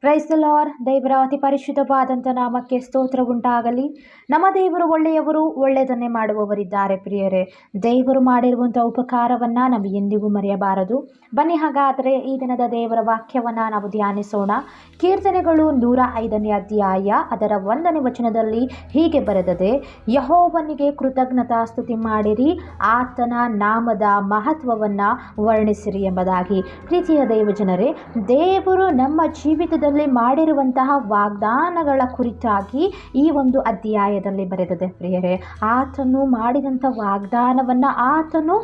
Praise the lord. ದೇವರ ಅತಿ ಪರಿಶುದ್ಧವಾದಂಥ ನಾಮಕ್ಕೆ ಸ್ತೋತ್ರ ಉಂಟಾಗಲಿ. ನಮ್ಮ ದೇವರು ಒಳ್ಳೆಯವರು, ಒಳ್ಳೆಯದನ್ನೇ ಮಾಡುವವರಿದ್ದಾರೆ ಪ್ರಿಯರೇ. ದೇವರು ಮಾಡಿರುವಂಥ ಉಪಕಾರವನ್ನು ನಾವು ಎಂದಿಗೂ ಮರೆಯಬಾರದು. ಬನ್ನಿ ಹಾಗಾದರೆ ಈ ದಿನದ ದೇವರ ವಾಕ್ಯವನ್ನು ನಾವು ಧ್ಯಾನಿಸೋಣ. ಕೀರ್ತನೆಗಳು 105ನೇ ಅಧ್ಯಾಯ ಅದರ 1ನೇ ವಚನದಲ್ಲಿ ಹೀಗೆ ಬರೆದದೆ, ಯೆಹೋವನಿಗೆ ಕೃತಜ್ಞತಾ ಸ್ತುತಿ ಮಾಡಿರಿ, ಆತನ ನಾಮದ ಮಹತ್ವವನ್ನು ವರ್ಣಿಸಿರಿ ಎಂಬುದಾಗಿ. ಪ್ರೀತಿಯ ದೇವಜನರೇ, ದೇವರು ನಮ್ಮ ಜೀವಿತದಲ್ಲಿ ಮಾಡಿರುವಂತಹ ವಾಗ್ದಾನಗಳ ಕುರಿತಾಗಿ ಈ ಒಂದು ಅಧ್ಯಾಯದಲ್ಲಿ ಬರೆದಿದೆ ಪ್ರಿಯರೇ. ಆತನು ಮಾಡಿದಂಥ ವಾಗ್ದಾನವನ್ನು ಆತನು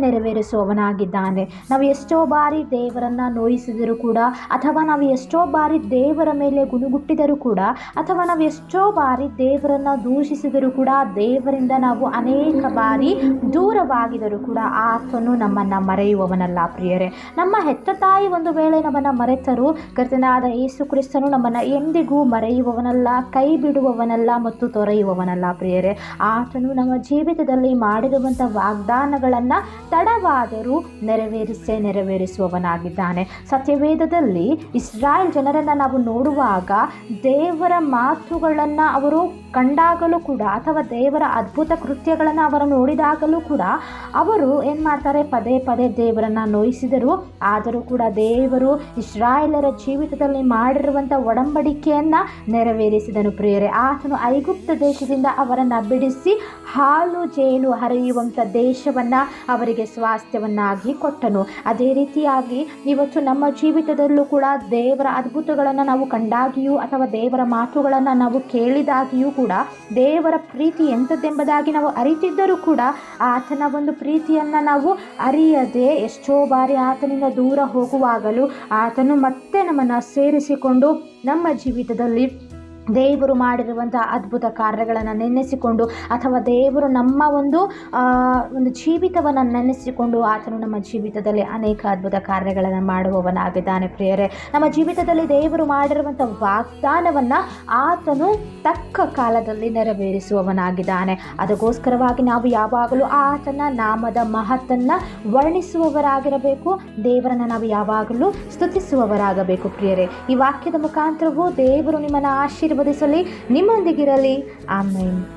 ನೆರವೇರಿಸುವವನಾಗಿದ್ದಾನೆ. ನಾವು ಎಷ್ಟೋ ಬಾರಿ ದೇವರನ್ನು ನೋಯಿಸಿದರೂ ಕೂಡ, ಅಥವಾ ನಾವು ಎಷ್ಟೋ ಬಾರಿ ದೇವರ ಮೇಲೆ ಗುಣಗುಟ್ಟಿದರೂ ಕೂಡ, ಅಥವಾ ನಾವು ಎಷ್ಟೋ ಬಾರಿ ದೇವರನ್ನು ದೂಷಿಸಿದರೂ ಕೂಡ, ದೇವರಿಂದ ನಾವು ಅನೇಕ ಬಾರಿ ದೂರವಾಗಿದರೂ ಕೂಡ ಆತನು ನಮ್ಮನ್ನು ಮರೆಯುವವನಲ್ಲ ಪ್ರಿಯರೇ. ನಮ್ಮ ಹೆತ್ತ ತಾಯಿ ಒಂದು ವೇಳೆ ನಮ್ಮನ್ನು ಮರೆತರೂ ಕರ್ತನಾದ ಯೇಸು ಕ್ರಿಸ್ತನು ನಮ್ಮನ್ನು ಎಂದಿಗೂ ಮರೆಯುವವನಲ್ಲ, ಕೈ ಬಿಡುವವನಲ್ಲ ಮತ್ತು ತೊರೆಯುವವನಲ್ಲ ಪ್ರಿಯರೇ. ಆತನು ನಮ್ಮ ಜೀವಿತದಲ್ಲಿ ಮಾಡಿರುವಂಥ ವಾಗ್ದಾನಗಳನ್ನು ತಡವಾದರೂ ನೆರವೇರಿಸುವವನಾಗಿದ್ದಾನೆ. ಸತ್ಯವೇದದಲ್ಲಿ ಇಸ್ರಾಯೇಲ್ ಜನರನ್ನು ನಾವು ನೋಡುವಾಗ ದೇವರ ಮಾತುಗಳನ್ನು ಅವರು ಕಂಡಾಗಲೂ ಕೂಡ, ಅಥವಾ ದೇವರ ಅದ್ಭುತ ಕೃತ್ಯಗಳನ್ನು ಅವರು ನೋಡಿದಾಗಲೂ ಕೂಡ ಅವರು ಏನು ಮಾಡ್ತಾರೆ, ಪದೇ ಪದೇ ದೇವರನ್ನು ನೋಯಿಸಿದರು. ಆದರೂ ಕೂಡ ದೇವರು ಇಸ್ರಾಯೇಲರ ಜೀವಿತದಲ್ಲಿ ಮಾಡಿರುವಂಥ ಒಡಂಬಡಿಕೆಯನ್ನು ನೆರವೇರಿಸಿದನು ಪ್ರಿಯರೇ. ಆತನು ಐಗುಪ್ತ ದೇಶದಿಂದ ಅವರನ್ನು ಬಿಡಿಸಿ ಹಾಲು ಜೇನು ಹರಿಯುವಂಥ ದೇಶವನ್ನು ಅವರಿಗೆ ಸ್ವಾಸ್ಥ್ಯವನ್ನಾಗಿ ಕೊಟ್ಟನು. ಅದೇ ರೀತಿಯಾಗಿ ಇವತ್ತು ನಮ್ಮ ಜೀವಿತದಲ್ಲೂ ಕೂಡ ದೇವರ ಅದ್ಭುತಗಳನ್ನು ನಾವು ಕಂಡಾಗಿಯೂ, ಅಥವಾ ದೇವರ ಮಾತುಗಳನ್ನು ನಾವು ಕೇಳಿದಾಗಿಯೂ ಕೂಡ ದೇವರ ಪ್ರೀತಿ ಎಂಥದ್ದೆಂಬುದಾಗಿ ನಾವು ಅರಿತಿದ್ದರೂ ಕೂಡ ಆತನ ಒಂದು ಪ್ರೀತಿಯನ್ನು ನಾವು ಅರಿಯದೆ ಎಷ್ಟೋ ಬಾರಿ ಆತನಿಂದ ದೂರ ಹೋಗುವಾಗಲೂ ಆತನು ಮತ್ತೆ ನಮ್ಮನ್ನು ಸೇರಿಸಿಕೊಂಡು ನಮ್ಮ ಜೀವಿತದಲ್ಲಿ ದೇವರು ಮಾಡಿರುವಂಥ ಅದ್ಭುತ ಕಾರ್ಯಗಳನ್ನು ನೆನೆಸಿಕೊಂಡು, ಅಥವಾ ದೇವರು ನಮ್ಮ ಒಂದು ಜೀವಿತವನ್ನು ನೆನೆಸಿಕೊಂಡು ಆತನು ನಮ್ಮ ಜೀವಿತದಲ್ಲಿ ಅನೇಕ ಅದ್ಭುತ ಕಾರ್ಯಗಳನ್ನು ಮಾಡುವವನಾಗಿದ್ದಾನೆ ಪ್ರಿಯರೇ. ನಮ್ಮ ಜೀವಿತದಲ್ಲಿ ದೇವರು ಮಾಡಿರುವಂಥ ವಾಗ್ದಾನವನ್ನು ಆತನು ತಕ್ಕ ಕಾಲದಲ್ಲಿ ನೆರವೇರಿಸುವವನಾಗಿದ್ದಾನೆ. ಅದಕ್ಕೋಸ್ಕರವಾಗಿ ನಾವು ಯಾವಾಗಲೂ ಆತನ ನಾಮದ ಮಹತ್ತನ್ನು ವರ್ಣಿಸುವವರಾಗಿರಬೇಕು. ದೇವರನ್ನು ನಾವು ಯಾವಾಗಲೂ ಸ್ತುತಿಸುವವರಾಗಬೇಕು ಪ್ರಿಯರೇ. ಈ ವಾಕ್ಯದ ಮುಖಾಂತರವೂ ದೇವರು ನಿಮ್ಮನ್ನು ಆಶೀರ್ವದಿಸಲಿ, ನಿಮ್ಮೊಂದಿಗಿರಲಿ. ಆಮೆನ್.